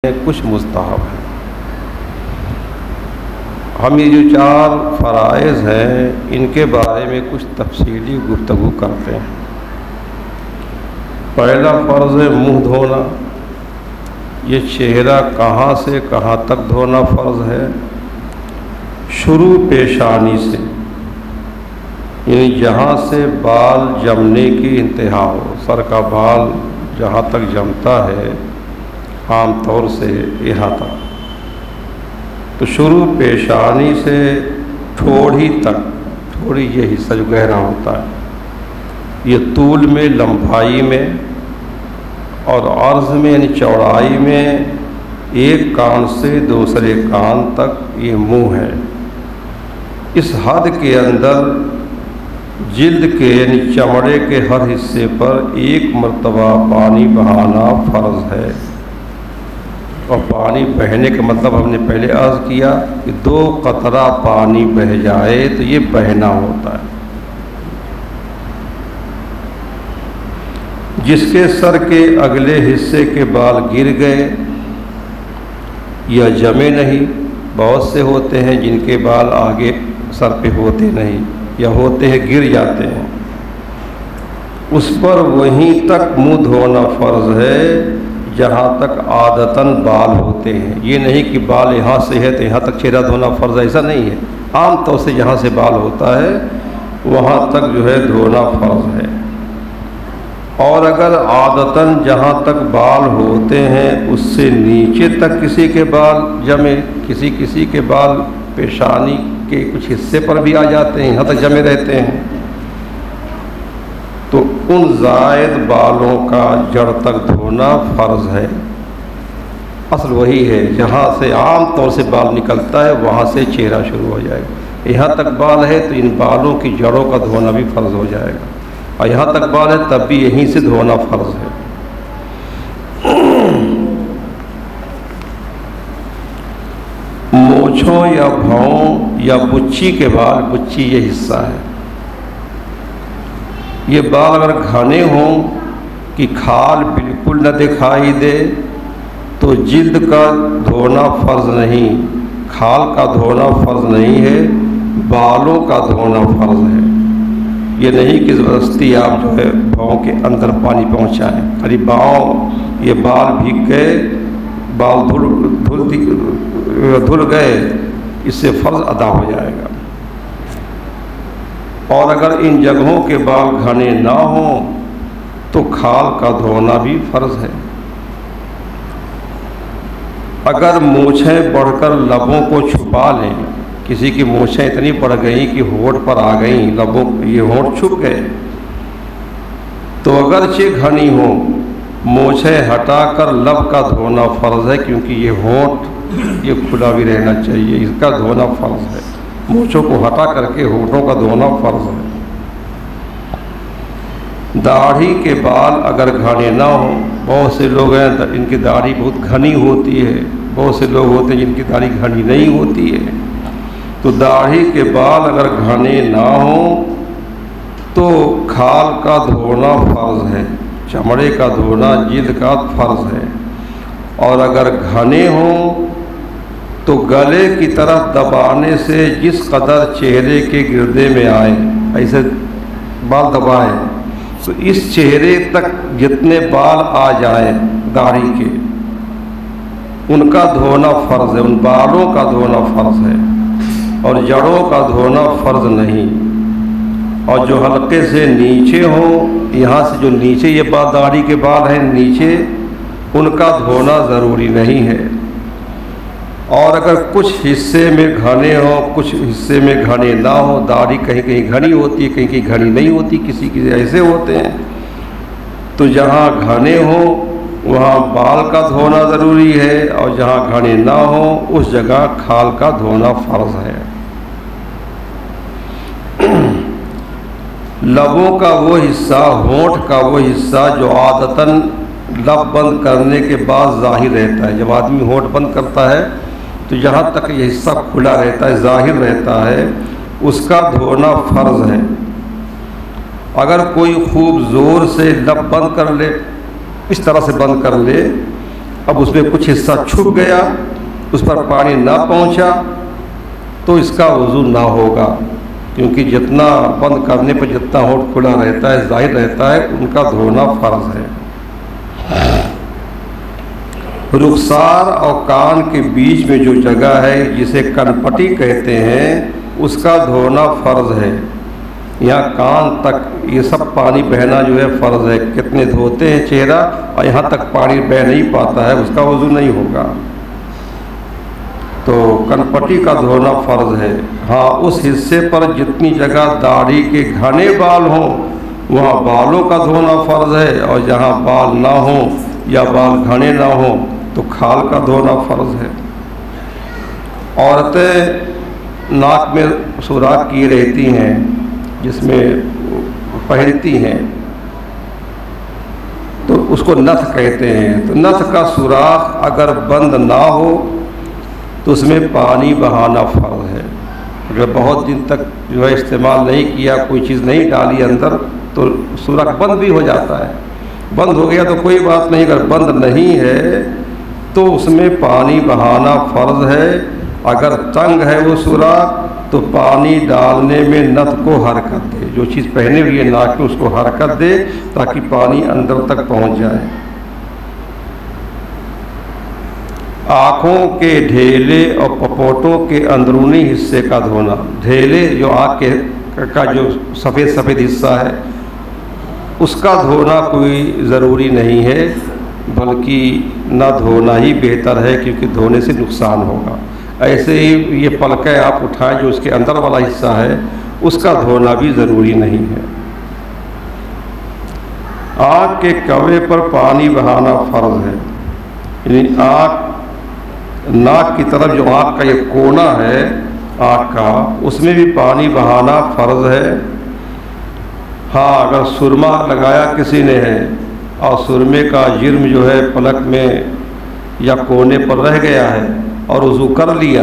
کچھ مستحب ہیں۔ ہم یہ جو 4 فرائض ہیں ان کے بارے میں کچھ تفصیلی گفتگو کرتے ہیں۔ پہلا فرض ہے منہ دھونا۔ یہ چہرہ کہاں سے کہاں تک دھونا فرض ہے؟ شروع پیشانی سے، یعنی جہاں سے بال جمنے کی انتہا ہو، سر کا بال جہاں تک جمتا ہے عام طور سے یہاں تک، تو شروع پیشانی سے ٹھوڑی تک، ٹھوڑی یہ حصہ جو گہرا ہوتا ہے، یہ طول میں، لمبائی میں اور عرض میں یعنی چوڑائی میں ایک کان سے دوسرے کان تک یہ منہ ہے۔ اس حد کے اندر جلد کے یعنی چمڑے کے ہر حصے پر 1 مرتبہ پانی بہانا فرض ہے۔ اور پانی بہنے کا مطلب ہم نے پہلے عرض کیا کہ 2 قطرہ پانی بہہ جائے تو یہ بہنا ہوتا ہے۔ جس کے سر کے اگلے حصے کے بال گر گئے یا جمے نہیں، بہت سے ہوتے ہیں جن کے بال آگے سر پہ ہوتے نہیں یا ہوتے ہیں گر جاتے ہیں، اس پر وہیں تک منہ دھونا فرض ہے جہاں تک عادتاً بال ہوتے ہیں۔ یہ نہیں کہ بال یہاں سے ہے تو یہاں تک چہرہ دھونا فرض ہے، ایسا نہیں ہے۔ عام طور سے جہاں سے بال ہوتا ہے وہاں تک جو ہے دھونا فرض ہے۔ اور اگر عادتاً جہاں تک بال ہوتے ہیں اس سے نیچے تک کسی کے بال جمے، کسی کے بال پیشانی کے کچھ حصے پر بھی آ جاتے ہیں، یہاں تک جمے رہتے ہیں، تو ان زائد بالوں کا جڑ تک دھونا فرض ہے۔ اصل وہی ہے، جہاں سے عام طور سے بال نکلتا ہے وہاں سے چہرہ شروع ہو جائے گا۔ یہاں تک بال ہے تو ان بالوں کی جڑوں کا دھونا بھی فرض ہو جائے گا، اور یہاں تک بال ہے تب بھی یہیں سے دھونا فرض ہے۔ مونچھوں یا بھاؤں یا بچی کے بال، بچی یہ حصہ ہے، یہ بال اگر گھنے ہوں کہ کھال بالکل نہ دکھائی دے تو جلد کا دھونا فرض نہیں، کھال کا دھونا فرض نہیں ہے، بالوں کا دھونا فرض ہے۔ یہ نہیں کہ زبردستی آپ جو ہے بھاؤں کے اندر پانی پہنچائیں، ارے باؤں یہ بال بھیگ گئے، بال دھل گئے، اس سے فرض ادا ہو جائے گا۔ اور اگر ان جگہوں کے بال گھنے نہ ہوں تو کھال کا دھونا بھی فرض ہے۔ اگر مونچھیں بڑھ کر لبوں کو چھپا لیں، کسی کی مونچھیں اتنی بڑھ گئیں کہ ہونٹ پر آ گئیں، لبوں یہ ہونٹ چھپ گئے، تو اگرچہ گھنی ہوں مونچھیں ہٹا کر لب کا دھونا فرض ہے، کیونکہ یہ ہونٹ یہ کھلا بھی رہنا چاہیے، اس کا دھونا فرض ہے۔ مونچھوں کو ہٹا کر کے ہونٹوں کا دھونا فرض ہے۔ داڑھی کے بال اگر گھنے نہ ہوں، بہت سے لوگ ہیں ان کی داڑھی بہت گھنی ہوتی ہے، بہت سے لوگ ہوتے ہیں جن کی داڑھی گھنی نہیں ہوتی ہے، تو داڑھی کے بال اگر گھنے نہ ہوں تو کھال کا دھونا فرض ہے، چمڑے کا دھونا جلد کا فرض ہے۔ اور اگر گھنے ہوں تو گلے کی طرف دبانے سے جس قدر چہرے کے گردے میں آئے، ایسے بال دبائیں تو اس چہرے تک جتنے بال آ جائیں داڑھی کے، ان کا دھونا فرض ہے، ان بالوں کا دھونا فرض ہے، اور جڑوں کا دھونا فرض نہیں۔ اور جو حلقے سے نیچے ہوں، یہاں سے جو نیچے یہ بال داڑھی کے بال ہیں نیچے، ان کا دھونا ضروری نہیں ہے۔ اور اگر کچھ حصے میں گھنے ہوں، کچھ حصے میں گھنے نہ ہوں، داڑھی کہیں کہیں گھنی ہوتی ہے، کہیں کہیں گھنی نہیں ہوتی، کسی ایسے ہوتے ہیں، تو جہاں گھنے ہوں وہاں بال کا دھونا ضروری ہے، اور جہاں گھنے نہ ہوں اس جگہ کھال کا دھونا فرض ہے۔ لبوں کا وہ حصہ، ہونٹ کا وہ حصہ جو عادتاً لب بند کرنے کے بعد ظاہر رہتا ہے، جب آدمی ہونٹ بند کرتا ہے تو جہاں تک یہ حصہ کھلا رہتا ہے، ظاہر رہتا ہے، اس کا دھونا فرض ہے۔ اگر کوئی خوب زور سے لب بند کر لے، اس طرح سے بند کر لے اب اس میں کچھ حصہ چھپ گیا، اس پر پانی نہ پہنچا تو اس کا وضو نہ ہوگا، کیونکہ جتنا بند کرنے پر جتنا ہونٹ کھلا رہتا ہے ظاہر رہتا ہے ان کا دھونا فرض ہے۔ رخسار اور کان کے بیچ میں جو جگہ ہے جسے کن پٹی کہتے ہیں اس کا دھونا فرض ہے۔ یہاں کان تک یہ سب پانی بہنا جو ہے فرض ہے۔ کتنے دھوتے ہیں چہرہ اور یہاں تک پانی بہ نہیں پاتا ہے، اس کا وضو نہیں ہوگا، تو کن پٹی کا دھونا فرض ہے۔ ہاں اس حصے پر جتنی جگہ داڑھی کے گھنے بال ہوں وہاں بالوں کا دھونا فرض ہے، اور جہاں بال نہ ہوں یا بال گھنے نہ ہوں تو کھال کا دھونا فرض ہے۔ عورتیں ناک میں سوراخ کی رہتی ہیں جس میں پہنتی ہیں تو اس کو نتھ کہتے ہیں، تو نتھ کا سوراخ اگر بند نہ ہو تو اس میں پانی بہانا فرض ہے۔ اگر بہت دن تک جو ہے استعمال نہیں کیا، کوئی چیز نہیں ڈالی اندر تو سوراخ بند بھی ہو جاتا ہے۔ بند ہو گیا تو کوئی بات نہیں، اگر بند نہیں ہے تو اس میں پانی بہانا فرض ہے۔ اگر تنگ ہے وہ سوراخ تو پانی ڈالنے میں نتھ کو حرکت دے، جو چیز پہنے ہوئی ہے ناک میں اس کو حرکت دے تاکہ پانی اندر تک پہنچ جائے۔ آنکھوں کے ڈھیلے اور پپوٹوں کے اندرونی حصے کا دھونا، ڈھیلے جو آنکھ کا جو سفید سفید حصہ ہے اس کا دھونا کوئی ضروری نہیں ہے، بلکہ نہ دھونا ہی بہتر ہے کیونکہ دھونے سے نقصان ہوگا۔ ایسے ہی یہ پلکیں آپ اٹھائیں جو اس کے اندر والا حصہ ہے اس کا دھونا بھی ضروری نہیں ہے۔ آنکھ کے کوے پر پانی بہانا فرض ہے، یعنی ناک کی طرف جو آنکھ کا یہ کونا ہے آنکھ کا اس میں بھی پانی بہانا فرض ہے۔ ہاں اگر سرما لگایا کسی نے ہے اور سرمے کا جرم جو ہے پلک میں یا کونے پر رہ گیا ہے اور وضو کر لیا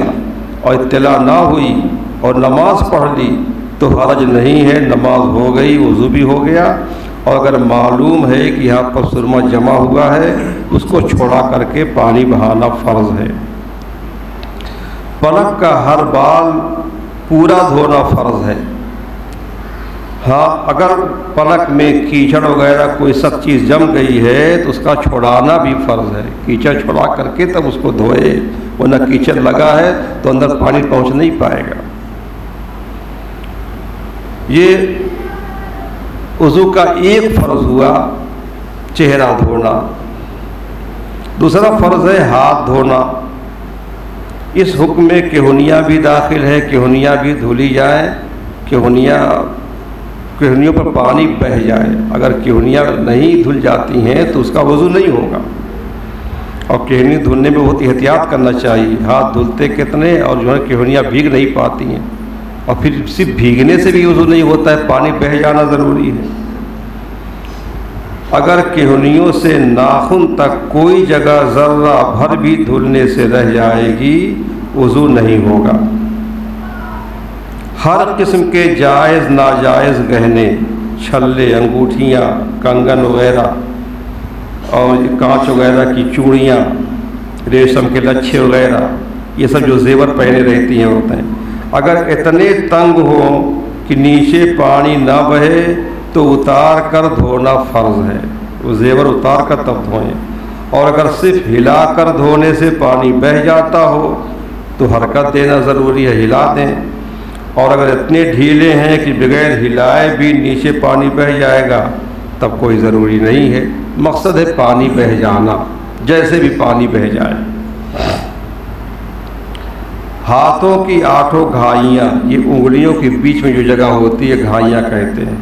اور اطلاع نہ ہوئی اور نماز پڑھ لی تو حرج نہیں ہے، نماز ہو گئی، وضو بھی ہو گیا۔ اور اگر معلوم ہے کہ یہاں پر سرما جمع ہوا ہے اس کو چھوڑا کر کے پانی بہانا فرض ہے۔ پلک کا ہر بال پورا دھونا فرض ہے۔ ہاں اگر پلک میں کیچڑ وغیرہ کوئی سخت چیز جم گئی ہے تو اس کا چھڑانا بھی فرض ہے، کیچڑ چھڑا کر کے تب اس کو دھوئے، ورنہ کیچڑ لگا ہے تو اندر پانی پہنچ نہیں پائے گا۔ یہ وضو کا ایک فرض ہوا چہرہ دھونا، دوسرا فرض ہے ہاتھ دھونا۔ اس حکم میں کہنیاں بھی داخل ہے، کہنیاں بھی دھلی جائیں، کہنیوں پر پانی بہہ جائے۔ اگر کہنیاں نہیں دھل جاتی ہیں تو اس کا وضو نہیں ہوگا، اور کہنی دھلنے میں بہت احتیاط کرنا چاہیے۔ ہاتھ دھلتے کتنے اور جو ہے کہنیاں بھیگ نہیں پاتی ہیں، اور پھر صرف بھیگنے سے بھی وضو نہیں ہوتا ہے، پانی بہہ جانا ضروری ہے۔ اگر کہنیوں سے ناخن تک کوئی جگہ ذرہ بھر بھی دھلنے سے رہ جائے گی وضو نہیں ہوگا۔ ہر قسم کے جائز ناجائز گہنے، چھلے، انگوٹھیاں، کنگن وغیرہ اور کانچ وغیرہ کی چوڑیاں، ریشم کے لچھے وغیرہ، یہ سب جو زیور پہنے رہتی ہیں عورتیں، اگر اتنے تنگ ہوں کہ نیچے پانی نہ بہے تو اتار کر دھونا فرض ہے، وہ زیور اتار کر تب دھوئیں۔ اور اگر صرف ہلا کر دھونے سے پانی بہہ جاتا ہو تو حرکت دینا ضروری ہے، ہلا دیں۔ اور اگر اتنے ڈھیلے ہیں کہ بغیر ہلائے بھی نیچے پانی بہہ جائے گا تب کوئی ضروری نہیں ہے، مقصد ہے پانی بہہ جانا، جیسے بھی پانی بہہ جائے۔ ہاتھوں کی 8 گھائیاں، یہ انگلیوں کے بیچ میں جو جگہ ہوتی ہے گھائیاں کہتے ہیں،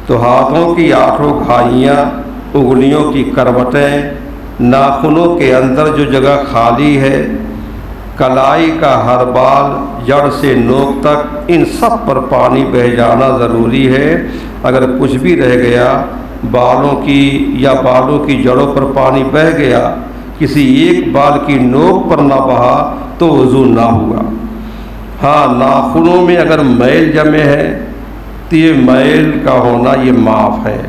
تو ہاتھوں کی 8 گھائیاں، انگلیوں کی کروٹیں، ناخنوں کے اندر جو جگہ خالی ہے، کلائی کا ہر بال جڑ سے نوک تک، ان سب پر پانی بہہ جانا ضروری ہے۔ اگر کچھ بھی رہ گیا، بالوں کی جڑوں پر پانی بہہ گیا، کسی ایک بال کی نوک پر نہ بہا تو وضو نہ ہوا۔ ہاں ناخنوں میں اگر میل جمے ہے تو یہ میل کا ہونا یہ معاف ہے،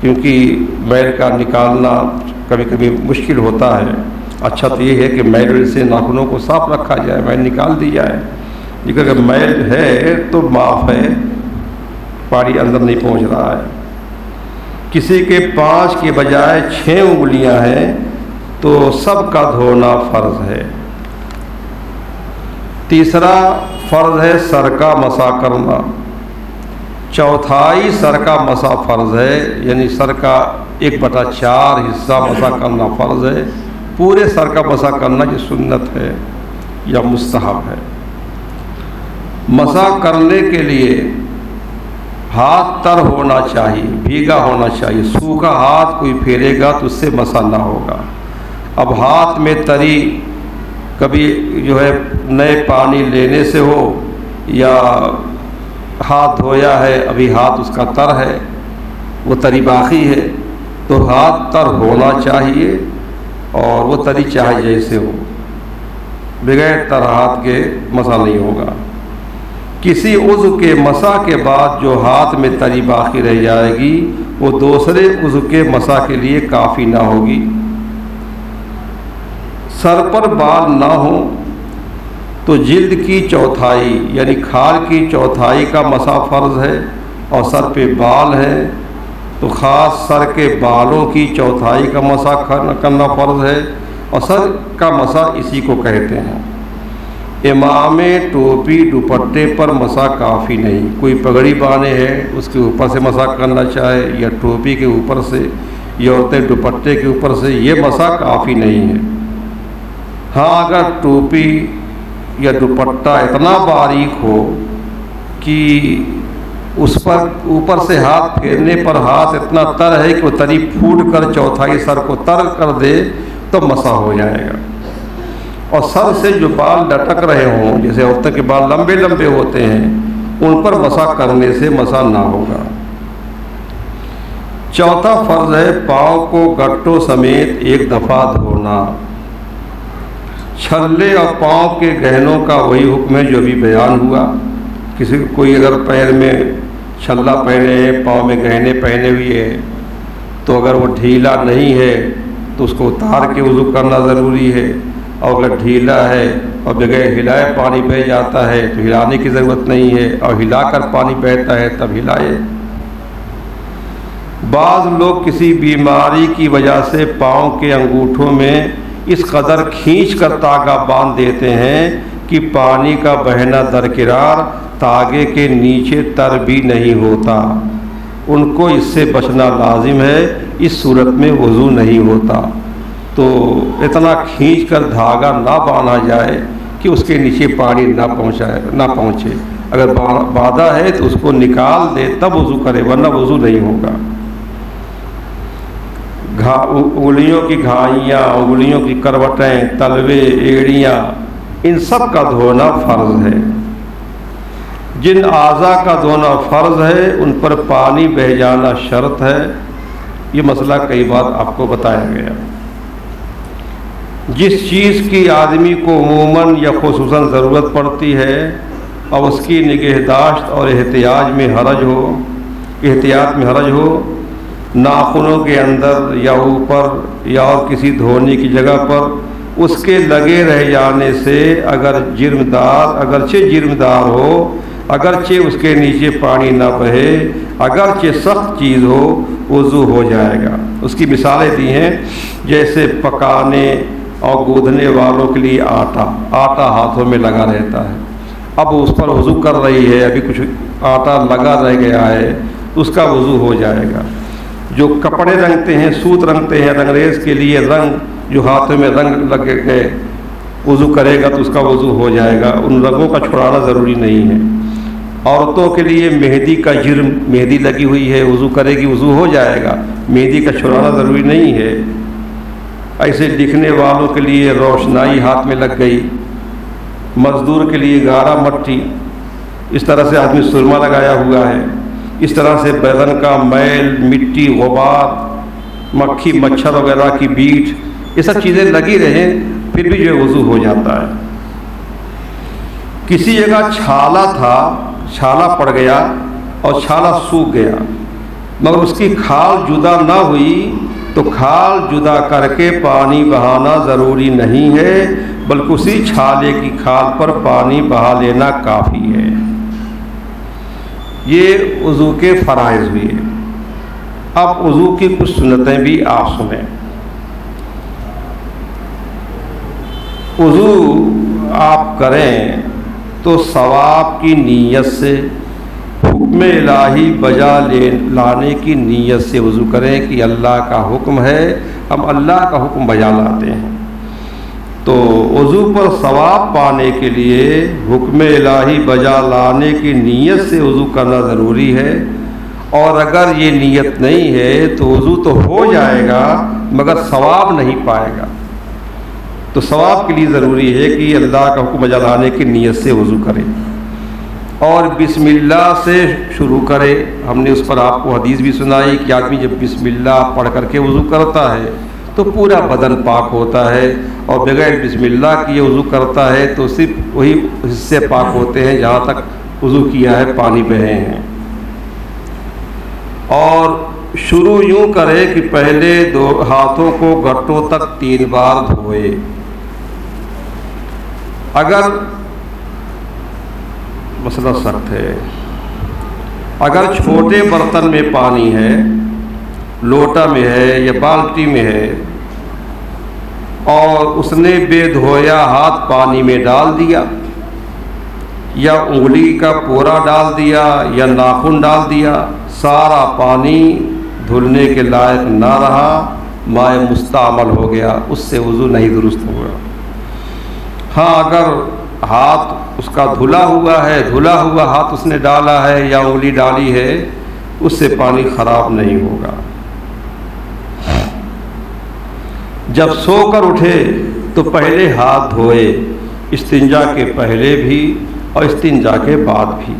کیونکہ میل کا نکالنا کبھی کبھی مشکل ہوتا ہے۔ اچھا تو یہ ہے کہ میل سے ناخنوں کو صاف رکھا جائے، میل نکال دی جائے، لیکن اگر میل ہے تو معاف ہے، پانی اندر نہیں پہنچ رہا ہے۔ کسی کے 5 کے بجائے 6 انگلیاں ہیں تو سب کا دھونا فرض ہے۔ تیسرا فرض ہے سر کا مسح کرنا، چوتھائی سر کا مسح فرض ہے، یعنی سر کا 1/4 حصہ مسح کرنا فرض ہے۔ پورے سر کا مسح کرنا یہ سنت ہے یا مستحب ہے۔ مسح کرنے کے لیے ہاتھ تر ہونا چاہیے، بھیگا ہونا چاہیے، سوکھا ہاتھ کوئی پھیرے گا تو اس سے مسح نہ ہوگا۔ اب ہاتھ میں تری کبھی جو ہے نئے پانی لینے سے ہو یا ہاتھ دھویا ہے ابھی ہاتھ اس کا تر ہے، وہ تری باقی ہے، تو ہاتھ تر ہونا چاہیے اور وہ تری چاہے جیسے ہو، بغیر تر ہاتھ کے مسح نہیں ہوگا۔ کسی عضو کے مسح کے بعد جو ہاتھ میں تری باقی رہ جائے گی وہ دوسرے عضو کے مسح کے لیے کافی نہ ہوگی۔ سر پر بال نہ ہوں تو جلد کی چوتھائی یعنی کھال کی چوتھائی کا مسح فرض ہے، اور سر پہ بال ہے تو خاص سر کے بالوں کی چوتھائی کا مسح کرنا فرض ہے، اور سر کا مسح اسی کو کہتے ہیں۔ امامے ٹوپی دوپٹے پر مسح کافی نہیں، کوئی پگڑی باندھے ہے اس کے اوپر سے مسح کرنا چاہے یا ٹوپی کے اوپر سے یا عورتیں دوپٹے کے اوپر سے، یہ مسح کافی نہیں ہے۔ ہاں اگر ٹوپی یا دوپٹہ اتنا باریک ہو کہ اس پر اوپر سے ہاتھ پھیرنے پر ہاتھ اتنا تر ہے کہ وہ تری پھوٹ کر چوتھائی سر کو تر کر دے تو مسح ہو جائے گا۔ اور سر سے جو بال لٹک رہے ہوں، جیسے عورتوں کے بال لمبے لمبے ہوتے ہیں، ان پر مسح کرنے سے مسح نہ ہوگا۔ چوتھا فرض ہے پاؤں کو گھٹوں سمیت 1 دفعہ دھونا۔ چھلے اور پاؤں کے گہنوں کا وہی حکم ہے جو ابھی بیان ہوا۔ کوئی اگر پیر میں چھلا پہنے ہے، پاؤں میں گہنے پہنے ہوئے ہے، تو اگر وہ ڈھیلا نہیں ہے تو اس کو اتار کے وضو کرنا ضروری ہے، اور اگر ڈھیلا ہے اور بغیر ہلائے پانی بہہ جاتا ہے تو ہلانے کی ضرورت نہیں ہے، اور ہلا کر پانی بہتا ہے تب ہلائے۔ بعض لوگ کسی بیماری کی وجہ سے پاؤں کے انگوٹھوں میں اس قدر کھینچ کر تاگا باندھ دیتے ہیں کہ پانی کا بہنا درکنار تاگے کے نیچے تر بھی نہیں ہوتا، ان کو اس سے بچنا لازم ہے، اس صورت میں وضو نہیں ہوتا۔ تو اتنا کھینچ کر دھاگا نہ باندھا جائے کہ اس کے نیچے پانی نہ پہنچے، اگر باندھا ہے تو اس کو نکال دے تب وضو کرے، ورنہ وضو نہیں ہوگا۔ انگلیوں کی گھائیاں، انگلیوں کی کروٹیں، تلوے، ایڑیاں، ان سب کا دھونا فرض ہے۔ جن اعضاء کا دھونا فرض ہے ان پر پانی بہہ جانا شرط ہے، یہ مسئلہ کئی بار آپ کو بتایا گیا۔ جس چیز کی آدمی کو عموماً یا خصوصاً ضرورت پڑتی ہے اور اس کی نگہداشت اور احتیاط میں حرج ہو، ناخنوں کے اندر یا اوپر یا اور کسی دھونے کی جگہ پر اس کے لگے رہ جانے سے اگرچہ جرمدار ہو، اگرچہ اس کے نیچے پانی نہ بہے، اگرچہ سخت چیز ہو، وضو ہو جائے گا۔ اس کی مثالیں دی ہیں، جیسے پکانے اور گودھنے والوں کے لیے آٹا ہاتھوں میں لگا رہتا ہے، اب اس پر وضو کر رہی ہے، ابھی کچھ آٹا لگا رہ گیا ہے، اس کا وضو ہو جائے گا۔ جو کپڑے رنگتے ہیں، سوت رنگتے ہیں، رنگریز کے لیے رنگ جو ہاتھوں میں رنگ لگ گئے، وضو کرے گا تو اس کا وضو ہو جائے گا، ان رنگوں کا چھڑانا ضروری نہیں ہے۔ عورتوں کے لیے مہندی کا جرم، مہندی لگی ہوئی ہے، وضو کرے گی وضو ہو جائے گا، مہندی کا چھڑانا ضروری نہیں ہے۔ ایسے لکھنے والوں کے لیے روشنائی ہاتھ میں لگ گئی، مزدور کے لیے گارا مٹی، اس طرح سے آدمی سرما لگایا ہوا ہے، اس طرح سے بدن کا میل، مٹی، غبار، مکھی مچھر وغیرہ کی بیٹ، یہ سب چیزیں لگی رہیں پھر بھی جو وضو ہو جاتا ہے۔ کسی جگہ چھالا تھا، چھالا پڑ گیا اور چھالا سوکھ گیا، مگر اس کی کھال جدا نہ ہوئی تو کھال جدا کر کے پانی بہانا ضروری نہیں ہے، بلکہ اسی چھالے کی کھال پر پانی بہا لینا کافی ہے۔ یہ وضو کے فرائض ہوئے۔ اب وضو کی کچھ سنتیں بھی آپ سنیں۔ وضو آپ کریں تو ثواب کی نیت سے، حکم الہی بجا لانے کی نیت سے وضو کریں کہ اللہ کا حکم ہے، ہم اللہ کا حکم بجا لاتے ہیں۔ تو وضو پر ثواب پانے کے لیے حکم الہی بجا لانے کی نیت سے وضو کرنا ضروری ہے، اور اگر یہ نیت نہیں ہے تو وضو تو ہو جائے گا مگر ثواب نہیں پائے گا۔ تو ثواب کے لیے ضروری ہے کہ اللہ کا حکم بجا لانے کی نیت سے وضو کرے اور بسم اللہ سے شروع کرے۔ ہم نے اس پر آپ کو حدیث بھی سنائی کہ آدمی جب بسم اللہ پڑھ کر کے وضو کرتا ہے تو پورا بدن پاک ہوتا ہے، اور بغیر بسم اللہ کیے وضو کرتا ہے تو صرف وہی حصے پاک ہوتے ہیں جہاں تک وضو کیا ہے پانی بہے ہیں۔ اور شروع یوں کرے کہ پہلے دو ہاتھوں کو گھٹوں تک 3 بار دھوئے۔ اگر مسئلہ سخت ہے، اگر چھوٹے برتن میں پانی ہے، لوٹا میں ہے یا بالٹی میں ہے، اور اس نے بے دھویا ہاتھ پانی میں ڈال دیا، یا انگلی کا پورا ڈال دیا یا ناخن ڈال دیا، سارا پانی دھلنے کے لائق نہ رہا، مائع مستعمل ہو گیا، اس سے وضو نہیں درست ہوگا۔ ہاں اگر ہاتھ اس کا دھلا ہوا ہاتھ اس نے ڈالا ہے یا انگلی ڈالی ہے، اس سے پانی خراب نہیں ہوگا۔ جب سو کر اٹھے تو پہلے ہاتھ دھوئے، استنجا کے پہلے بھی اور استنجا کے بعد بھی۔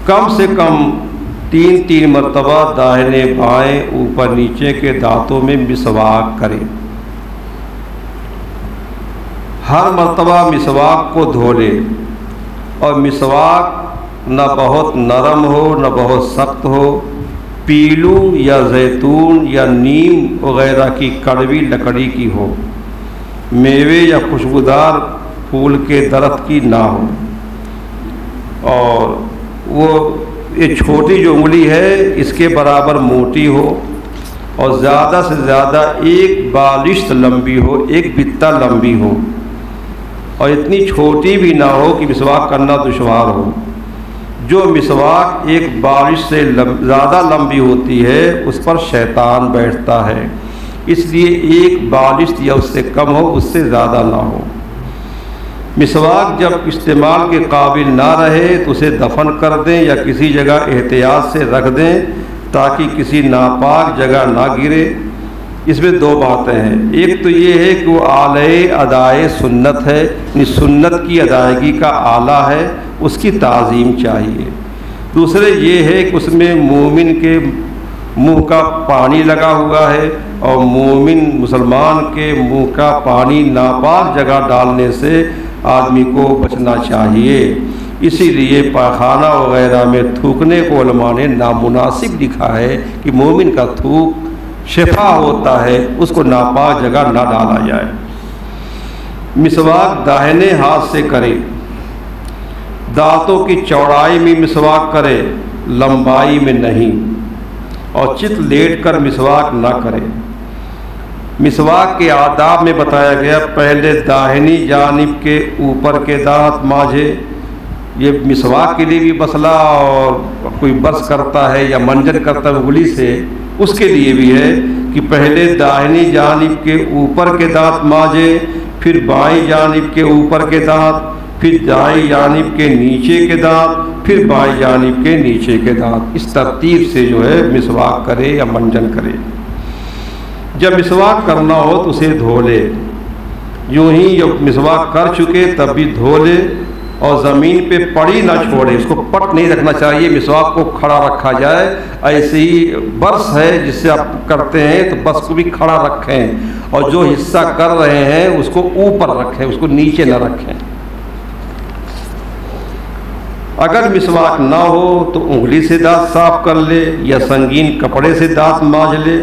کم سے کم 3 مرتبہ داہنے بائیں اوپر نیچے کے دانتوں میں مسواک کریں۔ ہر مرتبہ مسواک کو دھو لے، اور مسواک نہ بہت نرم ہو نہ بہت سخت ہو، پیلو یا زیتون یا نیم وغیرہ کی کڑوی لکڑی کی ہو، میوے یا خوشبودار پھول کے درخت کی نہ ہو، اور وہ یہ چھوٹی جو انگلی ہے اس کے برابر موٹی ہو، اور زیادہ سے زیادہ 1 بالشت لمبی ہو، 1 بتہ لمبی ہو، اور اتنی چھوٹی بھی نہ ہو کہ مسواک کرنا دشوار ہو۔ جو مسواک 1 بالش سے زیادہ لمبی ہوتی ہے اس پر شیطان بیٹھتا ہے، اس لیے 1 بالش یا اس سے کم ہو، اس سے زیادہ نہ ہو۔ مسواک جب استعمال کے قابل نہ رہے تو اسے دفن کر دیں یا کسی جگہ احتیاط سے رکھ دیں تاکہ کسی ناپاک جگہ نہ گرے۔ اس میں 2 باتیں ہیں، ایک تو یہ ہے کہ وہ آلہ ادائے سنت ہے، یعنی سنت کی ادائیگی کا آلہ ہے، اس کی تعظیم چاہیے۔ دوسرے یہ ہے کہ اس میں مومن کے منہ کا پانی لگا ہوا ہے، اور مومن مسلمان کے منہ کا پانی ناپاک جگہ ڈالنے سے آدمی کو بچنا چاہیے۔ اسی لیے پاخانہ وغیرہ میں تھوکنے کو علماء نے نامناسب لکھا ہے کہ مومن کا تھوک شفا ہوتا ہے، اس کو ناپاک جگہ نہ ڈالا جائے۔ مسواک داہنے ہاتھ سے کرے، دانتوں کی چوڑائی میں مسواک کرے، لمبائی میں نہیں، اور چت لیٹ کر مسواک نہ کرے۔ مسواک کے آداب میں بتایا گیا، پہلے داہنی جانب کے اوپر کے دانت مانجھے۔ یہ مسواک کے لیے بھی مسئلہ، اور کوئی برس کرتا ہے یا منجن کرتا ہے انگلی سے، اس کے لیے بھی ہے کہ پہلے داہنی جانب کے اوپر کے دانت مانجھے، پھر بائیں جانب کے اوپر کے دانت، پھر دائیں جانب کے نیچے کے دانت، پھر بائیں جانب کے نیچے کے دانت۔ اس ترتیب سے جو ہے مسواک کرے یا منجن کرے۔ جب مسواک کرنا ہو تو اسے دھو لے، یوں ہی جب مسواک کر چکے تب بھی دھو لے، اور زمین پہ پڑی نہ چھوڑے، اس کو پٹ نہیں رکھنا چاہیے، مسواک کو کھڑا رکھا جائے۔ ایسے ہی برس ہے جس سے آپ کرتے ہیں تو برس کو بھی کھڑا رکھیں، اور جو حصہ کر رہے ہیں اس کو اوپر رکھیں، اس کو نیچے نہ رکھیں۔ اگر مسواک نہ ہو تو انگلی سے دانت صاف کر لے یا سنگین کپڑے سے دانت مانجھ لے،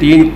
3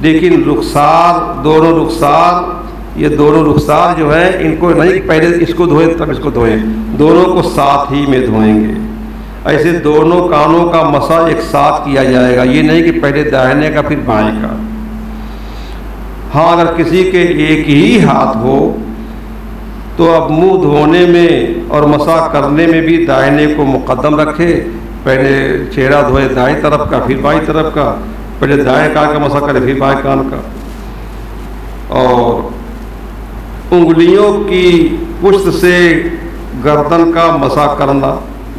لیکن رخسار، دونوں رخسار، یہ دونوں رخسار جو ہیں ان کو نہیں پہلے اس کو دھوئیں تب اس کو دھوئیں، دونوں کو ساتھ ہی میں دھوئیں گے۔ ایسے دونوں کانوں کا مسح ایک ساتھ کیا جائے گا، یہ نہیں کہ پہلے داہنے کا پھر بائیں کا۔ ہاں اگر کسی کے ایک ہی ہاتھ ہو تو اب منہ دھونے میں اور مسح کرنے میں بھی داہنے کو مقدم رکھے، پہلے چہرہ دھوئے دائیں طرف کا پھر بائیں طرف کا، پہلے دائیں کان کا مسح کرے پھر بائیں کان کا۔ اور انگلیوں کی پشت سے گردن کا مسح کرنا،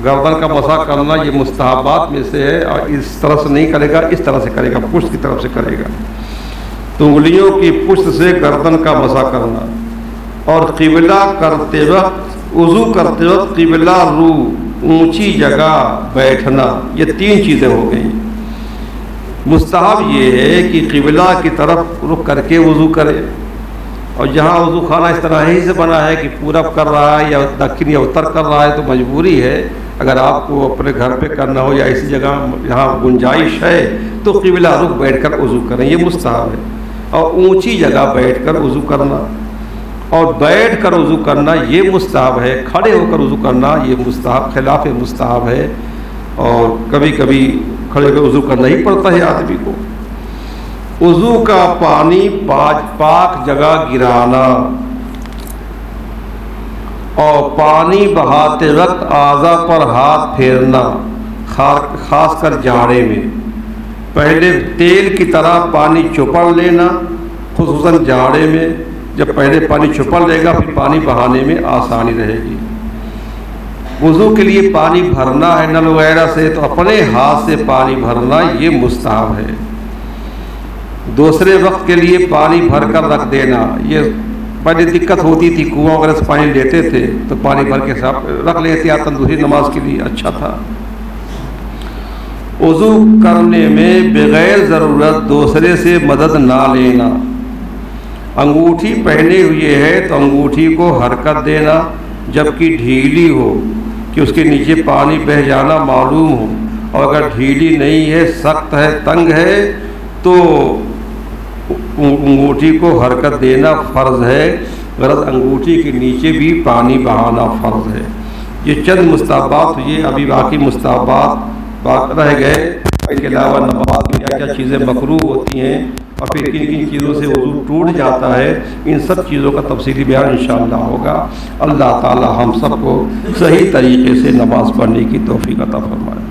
گردن کا مسح کرنا یہ مستحبات میں سے ہے، اور اس طرح سے نہیں کرے گا، اس طرح سے کرے گا، پشت کی طرف سے کرے گا۔ تو انگلیوں کی پشت سے گردن کا مسح کرنا، اور قبلہ کرتے وقت، وضو کرتے وقت قبلہ رو، اونچی جگہ بیٹھنا، یہ تین چیزیں ہو گئیں۔ مستحب یہ ہے کہ قبلہ کی طرف رخ کر کے وضو کرے، اور جہاں وضو خانہ اس طرح ہی سے بنا ہے کہ پورب کر رہا ہے یا دکن یا اتر کر رہا ہے تو مجبوری ہے، اگر آپ کو اپنے گھر پہ کرنا ہو یا ایسی جگہ جہاں گنجائش ہے تو قبلہ رخ بیٹھ کر وضو کریں، یہ مستحب ہے۔ اور اونچی جگہ بیٹھ کر وضو کرنا اور بیٹھ کر وضو کرنا یہ مستحب ہے، کھڑے ہو کر وضو کرنا یہ مستحب خلاف مستحب ہے، اور کبھی کبھی کھڑے ہو کر وضو کرنا ہی پڑتا ہے آدمی کو۔ وضو کا پانی پاک جگہ گرانا، اور پانی بہاتے وقت اعضاء پر ہاتھ پھیرنا، خاص کر جاڑے میں، پہلے تیل کی طرح پانی چپڑ لینا، خصوصاً جاڑے میں جب پہلے پانی چپڑ لے گا پھر پانی بہانے میں آسانی رہے گی۔ وضو کے لیے پانی بھرنا ہے نل وغیرہ سے تو اپنے ہاتھ سے پانی بھرنا یہ مستحب ہے۔ دوسرے وقت کے لیے پانی بھر کر رکھ دینا، یہ پہلے دقت ہوتی تھی، کنواں وغیرہ سے پانی لیتے تھے تو پانی بھر کے رکھ لیتے آتا دوسری نماز کے لیے اچھا تھا۔ وضو کرنے میں بغیر ضرورت دوسرے سے مدد نہ لینا، انگوٹھی پہنے ہوئے ہے تو انگوٹھی کو حرکت دینا جبکہ ڈھیلی ہو کہ اس کے نیچے پانی بہہ جانا معلوم ہو، اور اگر ڈھیلی نہیں ہے، سخت ہے، تنگ ہے تو انگوٹھی کو حرکت دینا فرض ہے، غرض انگوٹھی کے نیچے بھی پانی بہانا فرض ہے۔ یہ چند مستحبات یہ ابھی باقی مستحبات رہ گئے، اس کے علاوہ نماز میں کیا کیا چیزیں مکروہ ہوتی ہیں اور پھر کن کن چیزوں سے وضو ٹوٹ جاتا ہے، ان سب چیزوں کا تفصیلی بیان انشاءاللہ ہوگا۔ اللہ تعالی ہم سب کو صحیح طریقے سے نماز پڑھنے کی توفیق عطا فرمائے۔